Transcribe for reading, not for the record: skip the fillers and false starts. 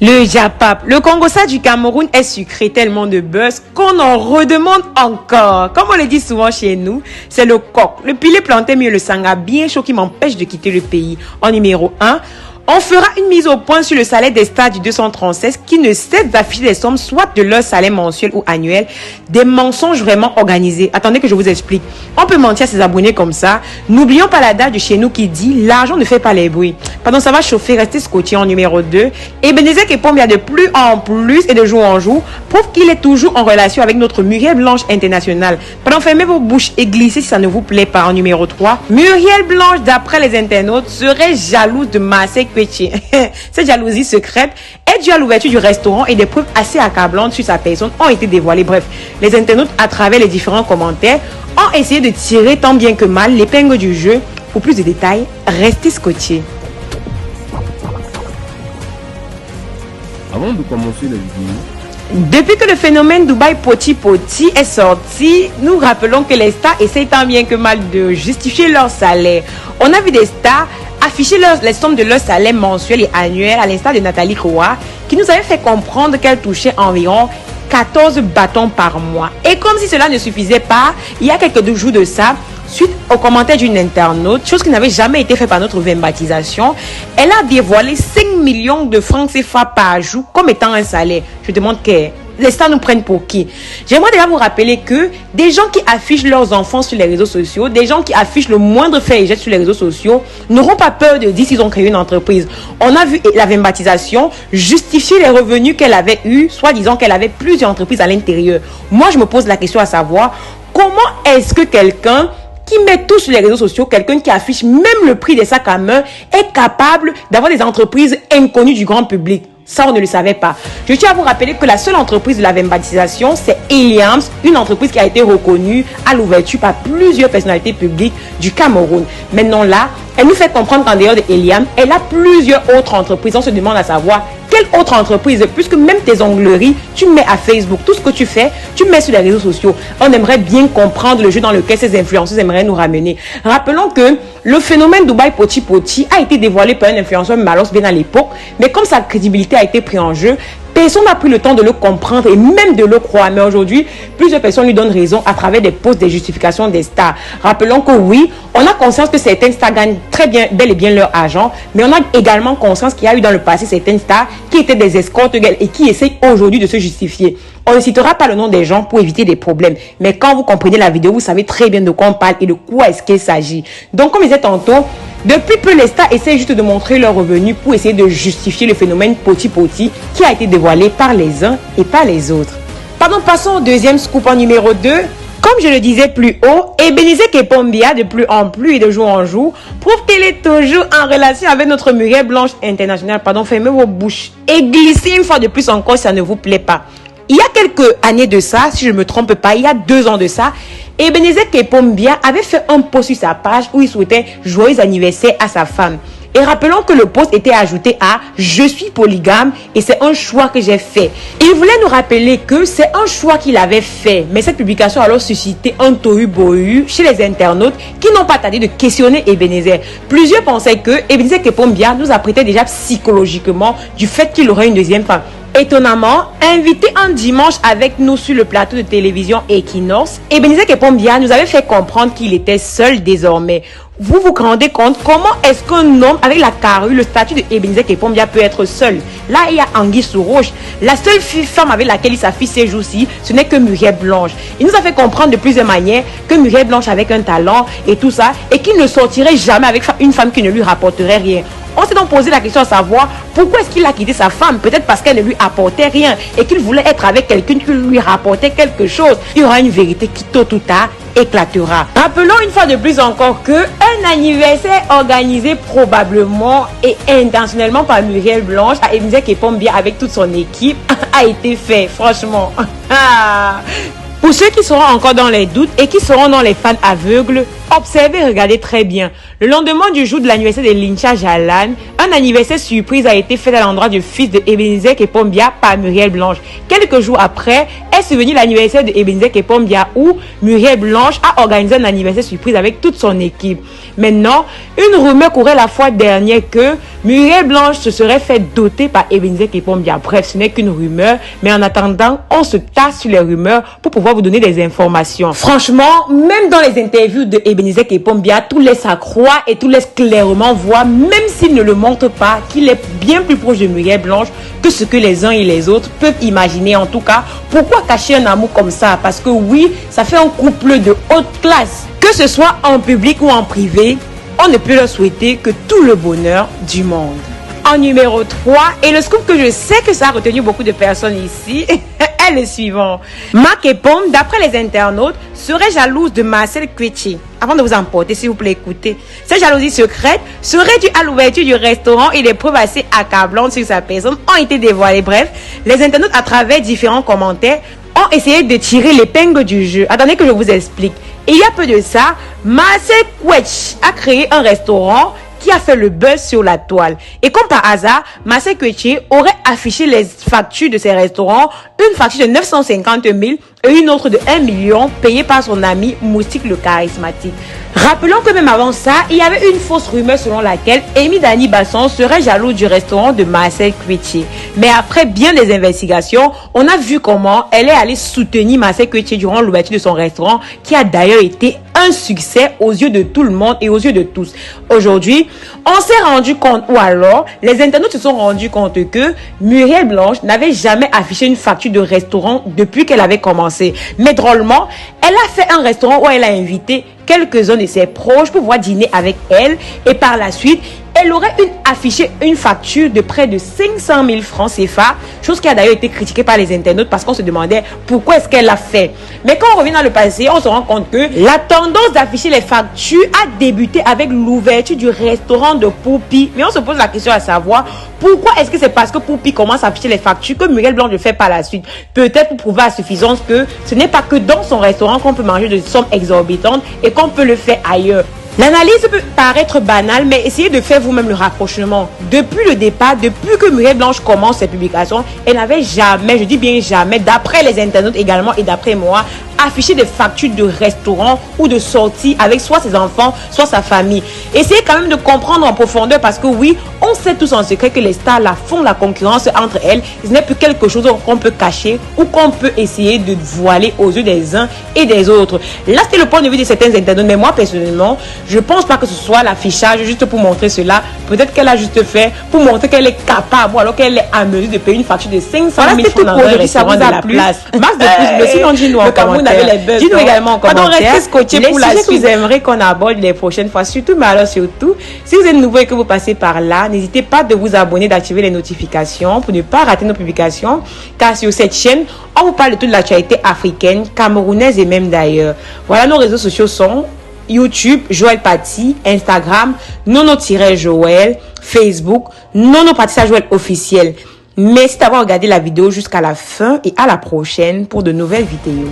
Le Japap, le Congossa du Cameroun est sucré, tellement de buzz qu'on en redemande encore. Comme on le dit souvent chez nous, c'est le coq, le pilé planté mieux le sanga bien chaud qui m'empêche de quitter le pays. En numéro 1, on fera une mise au point sur le salaire des stars du 236 qui ne cessent d'afficher des sommes soit de leur salaire mensuel ou annuel, des mensonges vraiment organisés. Attendez que je vous explique. On peut mentir à ses abonnés comme ça. N'oublions pas la date de chez nous qui dit l'argent ne fait pas les bruits. Pardon, ça va chauffer, restez scotché en numéro 2. Ebenezer Kepombia de plus en plus et de jour en jour prouve qu'il est toujours en relation avec notre Muriel Blanche internationale. Pardon, fermez vos bouches et glissez si ça ne vous plaît pas. En numéro 3, Muriel Blanche, d'après les internautes, serait jalouse de Marseille. Cette jalousie secrète est due à l'ouverture du restaurant et des preuves assez accablantes sur sa personne ont été dévoilées. Bref, les internautes, à travers les différents commentaires, ont essayé de tirer tant bien que mal l'épingle du jeu. Pour plus de détails, restez scotchés. Avant de commencer la vidéo, depuis que le phénomène Dubaï Poti Poti est sorti, nous rappelons que les stars essayent tant bien que mal de justifier leur salaire. On a vu des stars afficher les sommes de leur salaire mensuel et annuel, à l'instar de Nathalie Koa, qui nous avait fait comprendre qu'elle touchait environ 14 bâtons par mois. Et comme si cela ne suffisait pas, il y a quelques jours de ça, suite aux commentaires d'une internaute, chose qui n'avait jamais été faite par notre vimbatisation, elle a dévoilé 5 millions de francs CFA par jour comme étant un salaire. Je demande que les stars nous prennent pour qui? J'aimerais déjà vous rappeler que des gens qui affichent leurs enfants sur les réseaux sociaux, des gens qui affichent le moindre fait et jette sur les réseaux sociaux, n'auront pas peur de dire s'ils ont créé une entreprise. On a vu la vimbatisation justifier les revenus qu'elle avait eus, soit disant qu'elle avait plusieurs entreprises à l'intérieur. Moi, je me pose la question à savoir, comment est-ce que quelqu'un qui met tout sur les réseaux sociaux, quelqu'un qui affiche même le prix des sacs à main, est capable d'avoir des entreprises inconnues du grand public? Ça, on ne le savait pas. Je tiens à vous rappeler que la seule entreprise de la vimbatisation, c'est Eliams, une entreprise qui a été reconnue à l'ouverture par plusieurs personnalités publiques du Cameroun. Maintenant là, elle nous fait comprendre qu'en dehors de Eliams, elle a plusieurs autres entreprises. On se demande à savoir quelle autre entreprise, puisque même tes ongleries, tu mets à Facebook. Tout ce que tu fais, tu mets sur les réseaux sociaux. On aimerait bien comprendre le jeu dans lequel ces influenceurs aimeraient nous ramener. Rappelons que le phénomène Dubaï Poti Poti a été dévoilé par un influenceur Malos bien à l'époque, mais comme sa crédibilité a été prise en jeu, personne n'a pris le temps de le comprendre et même de le croire. Mais aujourd'hui, plusieurs personnes lui donnent raison à travers des posts, des justifications des stars. Rappelons que oui, on a conscience que certaines stars gagnent très bien, bel et bien leur argent, mais on a également conscience qu'il y a eu dans le passé certaines stars qui étaient des escortes et qui essayent aujourd'hui de se justifier. On ne citera pas le nom des gens pour éviter des problèmes. Mais quand vous comprenez la vidéo, vous savez très bien de quoi on parle et de quoi est-ce qu'il s'agit. Donc, comme je disais tantôt, depuis peu, les stars essaient juste de montrer leurs revenus pour essayer de justifier le phénomène Poti Poti qui a été dévoilé par les uns et par les autres. Pardon, passons au deuxième scoop en numéro 2. Comme je le disais plus haut, Ebenezer Kepombia, de plus en plus et de jour en jour, prouve qu'elle est toujours en relation avec notre Muriel Blanche internationale. Pardon, fermez vos bouches et glissez une fois de plus encore si ça ne vous plaît pas. Il y a quelques années de ça, si je ne me trompe pas, il y a 2 ans de ça, Ebenezer Kepombia avait fait un post sur sa page où il souhaitait joyeux anniversaire à sa femme. Et rappelons que le post était ajouté à « Je suis polygame et c'est un choix que j'ai fait ». Il voulait nous rappeler que c'est un choix qu'il avait fait. Mais cette publication a alors suscité un tohu-bohu chez les internautes qui n'ont pas tardé de questionner Ebenezer. Plusieurs pensaient que Ebenezer Kepombia nous apprêtait déjà psychologiquement du fait qu'il aurait une deuxième femme. Étonnamment, invité un dimanche avec nous sur le plateau de télévision Equinox, Ebenezer Kepombia nous avait fait comprendre qu'il était seul désormais. Vous vous rendez compte comment est-ce qu'un homme avec la carrure, le statut de Ebenezer Kepombia peut être seul? Là, il y a Anguille sous roche. La seule femme avec laquelle il s'affiche ces jours-ci, ce n'est que Muriel Blanche. Il nous a fait comprendre de plusieurs manières que Muriel Blanche avec un talent et tout ça, et qu'il ne sortirait jamais avec une femme qui ne lui rapporterait rien. On s'est donc posé la question à savoir pourquoi est-ce qu'il a quitté sa femme? Peut-être parce qu'elle ne lui apportait rien et qu'il voulait être avec quelqu'un qui lui rapportait quelque chose. Il y aura une vérité qui tôt ou tard éclatera. Rappelons une fois de plus encore que un anniversaire organisé probablement et intentionnellement par Muriel Blanche à Ebenezer Kepombia avec toute son équipe a été fait, franchement. Pour ceux qui seront encore dans les doutes et qui seront dans les fans aveugles, observez et regardez très bien. Le lendemain du jour de l'anniversaire de Lincha Jalan, un anniversaire surprise a été fait à l'endroit du fils de Ebenezer Kepombia par Muriel Blanche. Quelques jours après, elle est survenu l'anniversaire de Ebenezer Kepombia où Muriel Blanche a organisé un anniversaire surprise avec toute son équipe. Maintenant, une rumeur courait la fois dernière que Muriel Blanche se serait fait doter par Ebenezer Kepombia. Bref, ce n'est qu'une rumeur, mais en attendant, on se tasse sur les rumeurs pour pouvoir vous donner des informations. Franchement, même dans les interviews de Ebenezer Kepombia, tout laisse à croire et tout laisse clairement voir, même s'il ne le montre pas, qu'il est bien plus proche de Muriel Blanche que ce que les uns et les autres peuvent imaginer. En tout cas, pourquoi cacher un amour comme ça? Parce que oui, ça fait un couple de haute classe. Que ce soit en public ou en privé, on ne peut leur souhaiter que tout le bonheur du monde. En numéro 3, et le scoop que je sais que ça a retenu beaucoup de personnes ici, est le suivant. Marc Epom, d'après les internautes, serait jalouse de Marcel Quetchi. Avant de vous emporter, s'il vous plaît, écoutez. Cette jalousie secrète serait due à l'ouverture du restaurant et des preuves assez accablantes sur sa personne ont été dévoilées. Bref, les internautes, à travers différents commentaires, ont essayé de tirer l'épingle du jeu. Attendez que je vous explique. Il y a peu de ça, Marcel Quetchi a créé un restaurant qui a fait le buzz sur la toile. Et comme par hasard, Marcel Quetchi aurait affiché les factures de ses restaurants, une facture de 950 000 et une autre de 1 million payée par son ami Moustique le charismatique. Rappelons que même avant ça, il y avait une fausse rumeur selon laquelle Amy Dani Basson serait jaloux du restaurant de Marcel Quetchi. Mais après bien des investigations, on a vu comment elle est allée soutenir Marcel Quetchi durant l'ouverture de son restaurant, qui a d'ailleurs été un succès aux yeux de tout le monde et aux yeux de tous. Aujourd'hui, on s'est rendu compte, ou alors les internautes se sont rendus compte que Muriel Blanche n'avait jamais affiché une facture de restaurant depuis qu'elle avait commencé. Mais drôlement, elle a fait un restaurant où elle a invité quelques-uns de ses proches pour pouvoir dîner avec elle, et par la suite, elle aurait affiché une facture de près de 500 000 francs CFA, chose qui a d'ailleurs été critiquée par les internautes parce qu'on se demandait pourquoi est-ce qu'elle l'a fait. Mais quand on revient dans le passé, on se rend compte que la tendance d'afficher les factures a débuté avec l'ouverture du restaurant de Poupi. Mais on se pose la question à savoir, pourquoi est-ce que c'est parce que Poupi commence à afficher les factures que Muriel Blanche le fait par la suite? Peut-être pour prouver à suffisance que ce n'est pas que dans son restaurant qu'on peut manger de sommes exorbitantes et qu'on peut le faire ailleurs. L'analyse peut paraître banale, mais essayez de faire vous-même le rapprochement. Depuis le départ, depuis que Muriel Blanche commence ses publications, elle n'avait jamais, je dis bien jamais, d'après les internautes également et d'après moi, affiché des factures de restaurant ou de sortie avec soit ses enfants, soit sa famille. Essayez quand même de comprendre en profondeur parce que oui, on sait tous en secret que les stars là font la concurrence entre elles. Ce n'est plus quelque chose qu'on peut cacher ou qu'on peut essayer de voiler aux yeux des uns et des autres. Là, c'était le point de vue de certains internautes, mais moi personnellement, je pense pas que ce soit l'affichage juste pour montrer cela. Peut-être qu'elle a juste fait pour montrer qu'elle est capable ou alors qu'elle est à mesure de payer une facture de 500 000 francs dans un restaurant de la place. Max de plus, mais sinon dis-nous en commentaire. Dites-nous également en commentaire les sujets que vous aimeriez qu'on aborde les prochaines fois. Surtout, mais alors surtout, si vous êtes nouveau et que vous passez par là, n'hésitez pas de vous abonner, d'activer les notifications pour ne pas rater nos publications. Car sur cette chaîne, on vous parle de toute l'actualité africaine, camerounaise et même d'ailleurs. Voilà, nos réseaux sociaux sont YouTube, Joël Paty, Instagram, Nono-Joël, Facebook, Nono Paty Joël officiel. Merci d'avoir regardé la vidéo jusqu'à la fin et à la prochaine pour de nouvelles vidéos.